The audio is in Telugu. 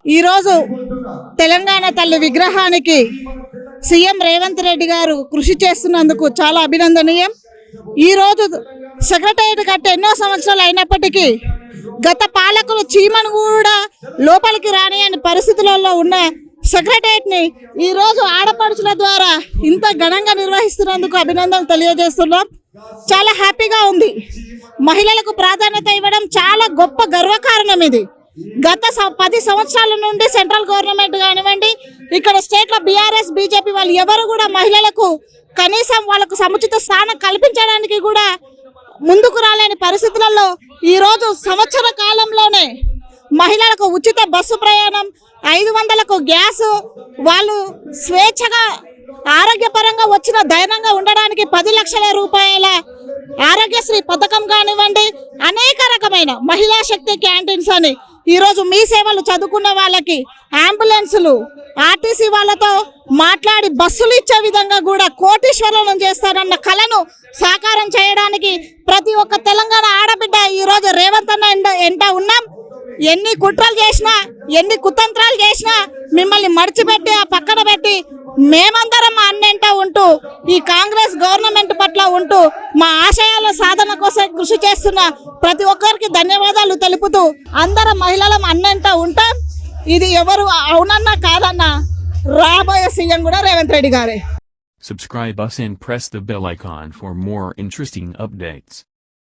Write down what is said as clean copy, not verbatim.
ఈరోజు తెలంగాణ తల్లి విగ్రహానికి సీఎం రేవంత్ రెడ్డి గారు కృషి చేస్తున్నందుకు చాలా అభినందనీయం. ఈరోజు సెక్రటేరియట్ కట్టి ఎన్నో సంవత్సరాలు అయినప్పటికీ గత పాలకులు చీమను కూడా లోపలికి రానియని పరిస్థితులలో ఉన్న సెక్రటేరియట్ని ఈరోజు ఆడపడుచుల ద్వారా ఇంత ఘనంగా నిర్వహిస్తున్నందుకు అభినందనలు తెలియజేస్తున్నాం. చాలా హ్యాపీగా ఉంది. మహిళలకు ప్రాధాన్యత ఇవ్వడం చాలా గొప్ప గర్వకారణం. ఇది గత 10 సంవత్సరాల నుండి సెంట్రల్ గవర్నమెంట్ కానివ్వండి, ఇక్కడ స్టేట్లో బీఆర్ఎస్ బీజేపీ వాళ్ళు ఎవరు కూడా మహిళలకు కనీసం వాళ్ళకు సముచిత స్థానం కల్పించడానికి కూడా ముందుకు రాలేని పరిస్థితులలో ఈరోజు సంవత్సర కాలంలోనే మహిళలకు ఉచిత బస్సు ప్రయాణం, 500కు గ్యాసు, వాళ్ళు స్వేచ్ఛగా ఆరోగ్యపరంగా వచ్చిన ధైర్యంగా ఉండడానికి 10 లక్షల రూపాయల ఆరోగ్యశ్రీ పథకం కానివ్వండి, అనేక రకమైన మహిళా శక్తి క్యాంటీన్స్ అని ఈరోజు మీ సేవలు చదువుకున్న వాళ్ళకి అంబులెన్సులు, ఆర్టీసీ వాళ్ళతో మాట్లాడి బస్సులు ఇచ్చే విధంగా కూడా కోటీశ్వరులను చేస్తారన్న కళను సాకారం చేయడానికి ప్రతి ఒక్క తెలంగాణ ఆడబిడ్డ ఈరోజు రేవంత్ అన్న ఎంట ఉన్నాం. ఎన్ని కుట్రలు చేసినా, ఎన్ని కుతంత్రాలు చేసినా మిమ్మల్ని మడిచిపెట్టి ఆ పక్కన పెట్టి మేమందరం మా అన్నెంట ఉంటూ ఈ కాంగ్రెస్ గవర్నమెంట్ పట్ల ఉంటూ మా ఆశయాల సాధన కోసం కృషి చేస్తున్న ప్రతి ఒక్కరికి ధన్యవాదాలు తెలుపుతూ అందరం మహిళలం అన్నెంట ఉంటాం. ఇది ఎవరు అవునన్నా కాదన్నా రాబోయే సీఎం కూడా రేవంత్ రెడ్డి గారే. Subscribe us and press the bell icon for more interesting updates.